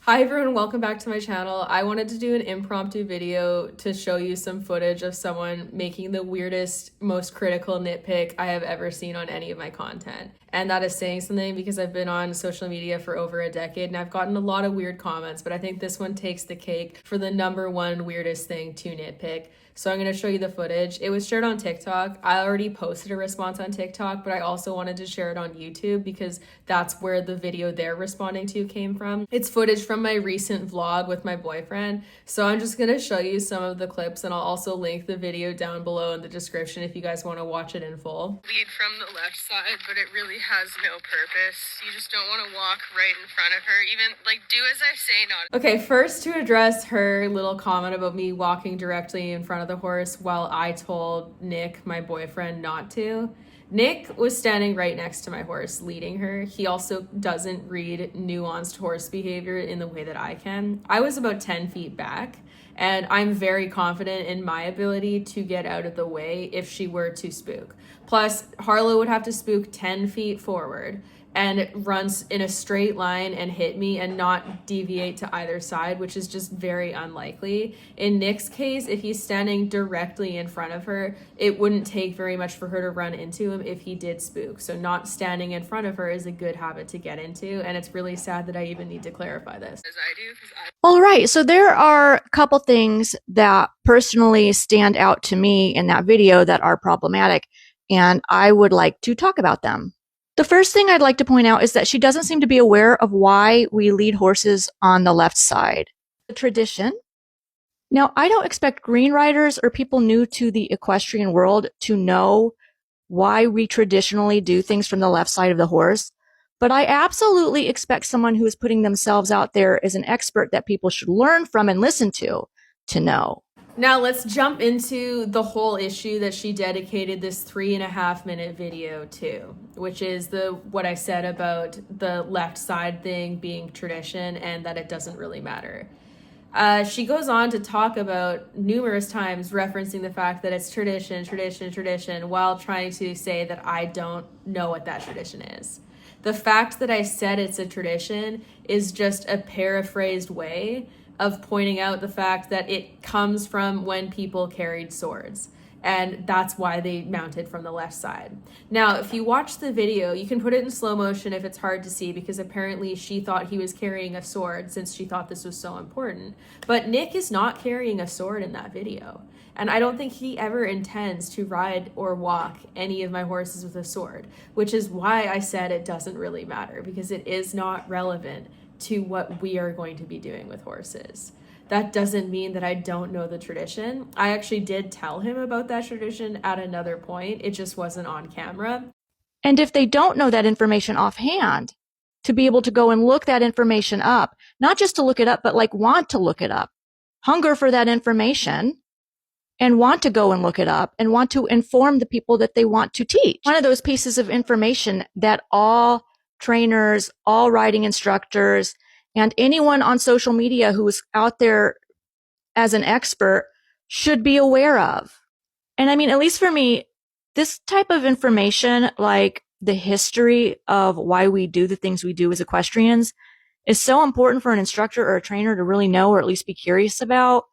Hi everyone, welcome back to my channel. I wanted to do an impromptu video to show you some footage of someone making the weirdest, most critical nitpick I have ever seen on any of my content. And that is saying something because I've been on social media for over a decade and I've gotten a lot of weird comments, but I think this one takes the cake for the number one weirdest thing to nitpick. So I'm going to show you the footage. It was shared on TikTok. I already posted a response on TikTok, but I also wanted to share it on YouTube because that's where the video they're responding to came from. It's footage from my recent vlog with my boyfriend. So I'm just going to show you some of the clips and I'll also link the video down below in the description if you guys want to watch it in full. Lead from the left side, but it really has no purpose. You just don't want to walk right in front of her. Even like do as I say, not. Okay, first to address her little comment about me walking directly in front of the horse while I told Nick, my boyfriend, not to. Nick was standing right next to my horse leading her. He also doesn't read nuanced horse behavior in the way that I can. I was about 10 feet back and I'm very confident in my ability to get out of the way if she were to spook. Plus, Harlow would have to spook 10 feet forward and it runs in a straight line and hit me and not deviate to either side, which is just very unlikely. In Nick's case, if he's standing directly in front of her, it wouldn't take very much for her to run into him if he did spook. So not standing in front of her is a good habit to get into, and it's really sad that I even need to clarify this. As I do, All right, so there are a couple things that personally stand out to me in that video that are problematic, and I would like to talk about them. The first thing I'd like to point out is that she doesn't seem to be aware of why we lead horses on the left side. The tradition. Now, I don't expect green riders or people new to the equestrian world to know why we traditionally do things from the left side of the horse, but I absolutely expect someone who is putting themselves out there as an expert that people should learn from and listen to know. Now let's jump into the whole issue that she dedicated this 3.5-minute video to, which is what I said about the left side thing being tradition and that it doesn't really matter. She goes on to talk about numerous times referencing the fact that it's tradition, tradition, tradition, while trying to say that I don't know what that tradition is. The fact that I said it's a tradition is just a paraphrased way of pointing out the fact that it comes from when people carried swords. And that's why they mounted from the left side. Now, if you watch the video, you can put it in slow motion if it's hard to see, because apparently she thought he was carrying a sword since she thought this was so important. But Nick is not carrying a sword in that video. And I don't think he ever intends to ride or walk any of my horses with a sword, which is why I said it doesn't really matter, because it is not relevant to what we are going to be doing with horses. That doesn't mean that I don't know the tradition. I actually did tell him about that tradition at another point. It just wasn't on camera. And if they don't know that information offhand, to be able to go and look that information up, not just to look it up, but like want to look it up, hunger for that information and want to go and look it up and want to inform the people that they want to teach. One of those pieces of information that all trainers, all riding instructors, and anyone on social media who is out there as an expert should be aware of. And I mean, at least for me, this type of information, like the history of why we do the things we do as equestrians, is so important for an instructor or a trainer to really know, or at least be curious about,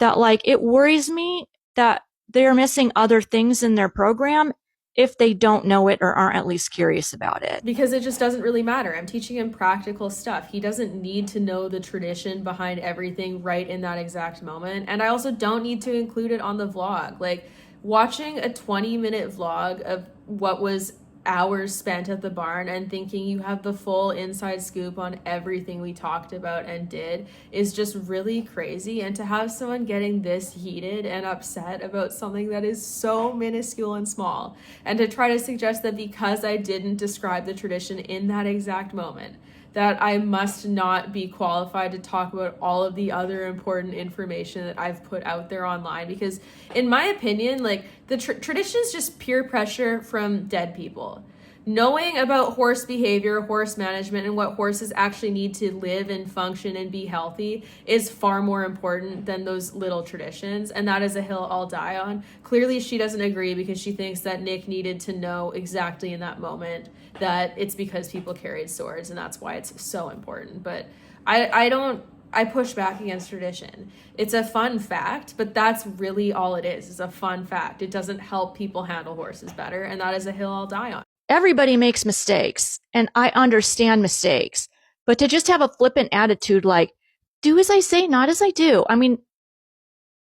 that like it worries me that they're missing other things in their program if they don't know it or aren't at least curious about it. Because it just doesn't really matter. I'm teaching him practical stuff. He doesn't need to know the tradition behind everything right in that exact moment. And I also don't need to include it on the vlog. Like, watching a 20-minute vlog of what was hours spent at the barn and thinking you have the full inside scoop on everything we talked about and did is just really crazy. And to have someone getting this heated and upset about something that is so minuscule and small, and to try to suggest that because I didn't describe the tradition in that exact moment, that I must not be qualified to talk about all of the other important information that I've put out there online. Because in my opinion, like, the tradition is just pure pressure from dead people. Knowing about horse behavior, horse management, and what horses actually need to live and function and be healthy is far more important than those little traditions, and that is a hill I'll die on. Clearly, she doesn't agree because she thinks that Nick needed to know exactly in that moment that it's because people carried swords, and that's why it's so important. But I don't, I push back against tradition. It's a fun fact, but that's really all it is a fun fact. It doesn't help people handle horses better, and that is a hill I'll die on. Everybody makes mistakes, and I understand mistakes. But to just have a flippant attitude like, do as I say, not as I do. I mean,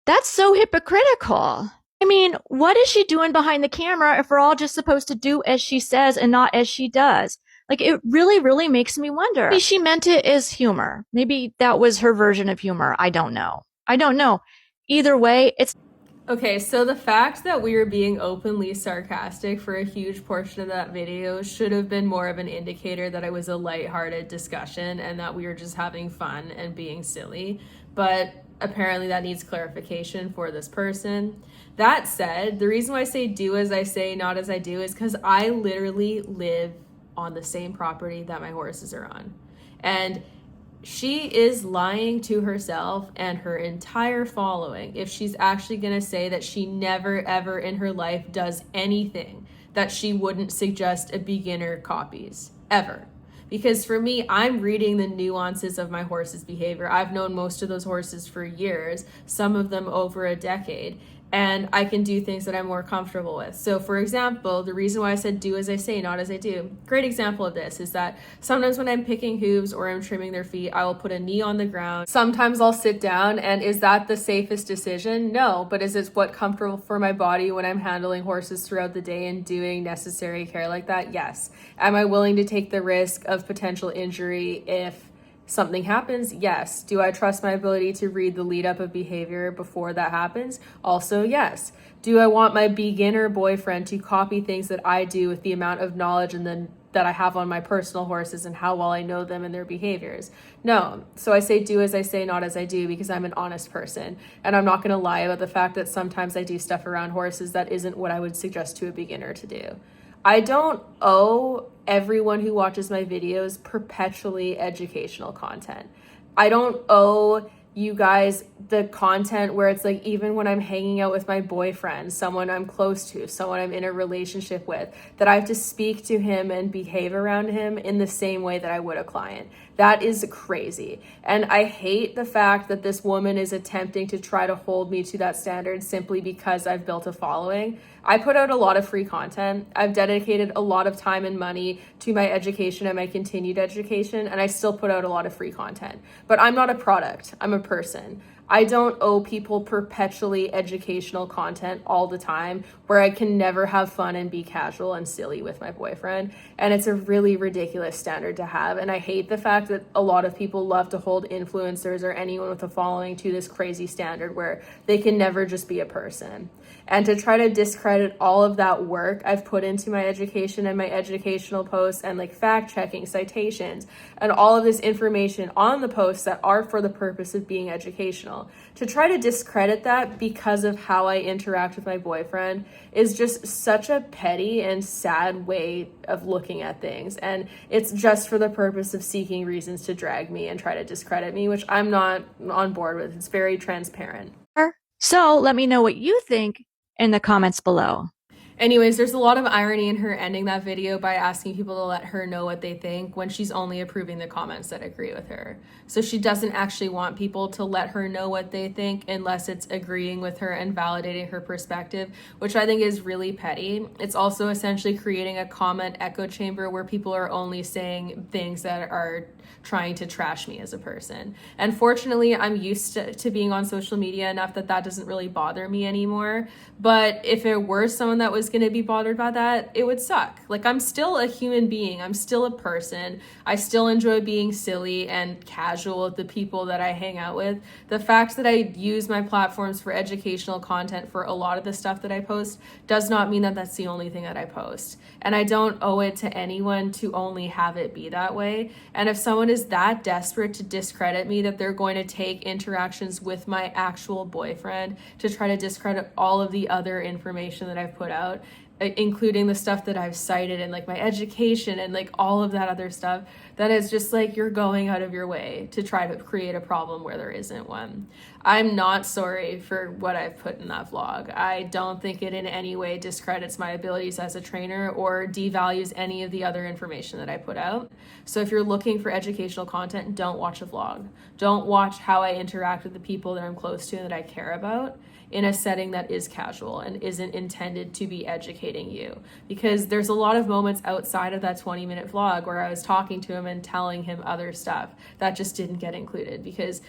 that's so hypocritical. I mean, what is she doing behind the camera if we're all just supposed to do as she says and not as she does? Like, it really, really makes me wonder. Maybe she meant it as humor. Maybe that was her version of humor. I don't know. Either way, it's Okay, so the fact that we were being openly sarcastic for a huge portion of that video should have been more of an indicator that it was a lighthearted discussion and that we were just having fun and being silly. But apparently that needs clarification for this person. That said, the reason why I say do as I say, not as I do is because I literally live on the same property that my horses are on. And she is lying to herself and her entire following if she's actually going to say that she never ever in her life does anything that she wouldn't suggest a beginner copies ever. Because for me, I'm reading the nuances of my horse's behavior. I've known most of those horses for years, some of them over a decade, and I can do things that I'm more comfortable with. So for example, the reason why I said do as I say, not as I do, great example of this is that sometimes when I'm picking hooves or I'm trimming their feet, I will put a knee on the ground. Sometimes I'll sit down, and is that the safest decision? No, but is it what comfortable for my body when I'm handling horses throughout the day and doing necessary care like that? Yes. Am I willing to take the risk of potential injury if something happens? Yes. Do I trust my ability to read the lead up of behavior before that happens? Also, yes. Do I want my beginner boyfriend to copy things that I do with the amount of knowledge and then that I have on my personal horses and how well I know them and their behaviors? No. So I say do as I say, not as I do, because I'm an honest person. And I'm not going to lie about the fact that sometimes I do stuff around horses that isn't what I would suggest to a beginner to do. I don't owe everyone who watches my videos perpetually educational content. I don't owe you guys the content where it's like, even when I'm hanging out with my boyfriend, someone I'm close to, someone I'm in a relationship with, that I have to speak to him and behave around him in the same way that I would a client. That is crazy. And I hate the fact that this woman is attempting to try to hold me to that standard simply because I've built a following. I put out a lot of free content. I've dedicated a lot of time and money to my education and my continued education, and I still put out a lot of free content. But I'm not a product, I'm a person. I don't owe people perpetually educational content all the time where I can never have fun and be casual and silly with my boyfriend. And it's a really ridiculous standard to have. And I hate the fact that a lot of people love to hold influencers or anyone with a following to this crazy standard where they can never just be a person. And to try to discredit all of that work I've put into my education and my educational posts and like fact checking, citations, and all of this information on the posts that are for the purpose of being educational. To try to discredit that because of how I interact with my boyfriend is just such a petty and sad way of looking at things. And it's just for the purpose of seeking reasons to drag me and try to discredit me, which I'm not on board with. It's very transparent. So let me know what you think in the comments below. Anyways, there's a lot of irony in her ending that video by asking people to let her know what they think when she's only approving the comments that agree with her. So she doesn't actually want people to let her know what they think unless it's agreeing with her and validating her perspective, which I think is really petty. It's also essentially creating a comment echo chamber where people are only saying things that are trying to trash me as a person. And fortunately, I'm used to being on social media enough that that doesn't really bother me anymore. But if it were someone that was going to be bothered by that, it would suck. Like, I'm still a human being. I'm still a person. I still enjoy being silly and casual with the people that I hang out with. The fact that I use my platforms for educational content for a lot of the stuff that I post does not mean that that's the only thing that I post. And I don't owe it to anyone to only have it be that way. And if someone is that desperate to discredit me that they're going to take interactions with my actual boyfriend to try to discredit all of the other information that I've put out, including the stuff that I've cited and like my education and like all of that other stuff, that is just like you're going out of your way to try to create a problem where there isn't one. I'm not sorry for what I've put in that vlog. I don't think it in any way discredits my abilities as a trainer or devalues any of the other information that I put out. So if you're looking for educational content, don't watch a vlog. Don't watch how I interact with the people that I'm close to and that I care about in a setting that is casual and isn't intended to be educating you. Because there's a lot of moments outside of that 20-minute vlog where I was talking to him and telling him other stuff that just didn't get included, because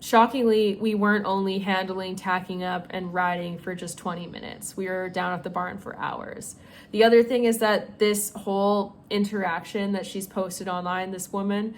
shockingly, we weren't only handling tacking up and riding for just 20 minutes. We were down at the barn for hours. The other thing is that this whole interaction that she's posted online, this woman,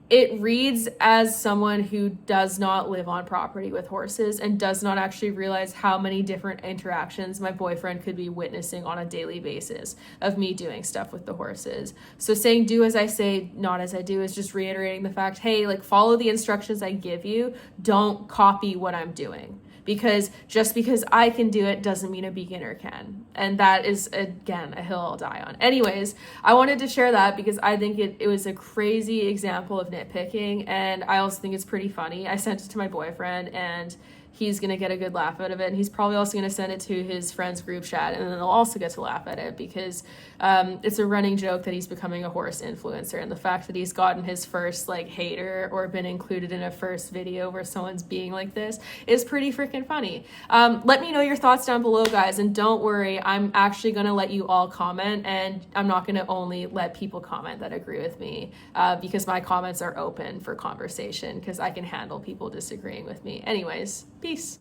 it reads as someone who does not live on property with horses and does not actually realize how many different interactions my boyfriend could be witnessing on a daily basis of me doing stuff with the horses. So saying do as I say, not as I do, is just reiterating the fact, hey, like, follow the instructions I give you. Don't copy what I'm doing. Because just because I can do it doesn't mean a beginner can. And that is, again, a hill I'll die on. Anyways, I wanted to share that because I think it was a crazy example of nitpicking, and I also think it's pretty funny. I sent it to my boyfriend, and he's going to get a good laugh out of it. And he's probably also going to send it to his friends group chat, and then they'll also get to laugh at it because it's a running joke that he's becoming a horse influencer. And the fact that he's gotten his first like hater or been included in a first video where someone's being like this is pretty freaking funny. Let me know your thoughts down below, guys. And don't worry, I'm actually going to let you all comment, and I'm not going to only let people comment that agree with me because my comments are open for conversation because I can handle people disagreeing with me. Anyways, peace.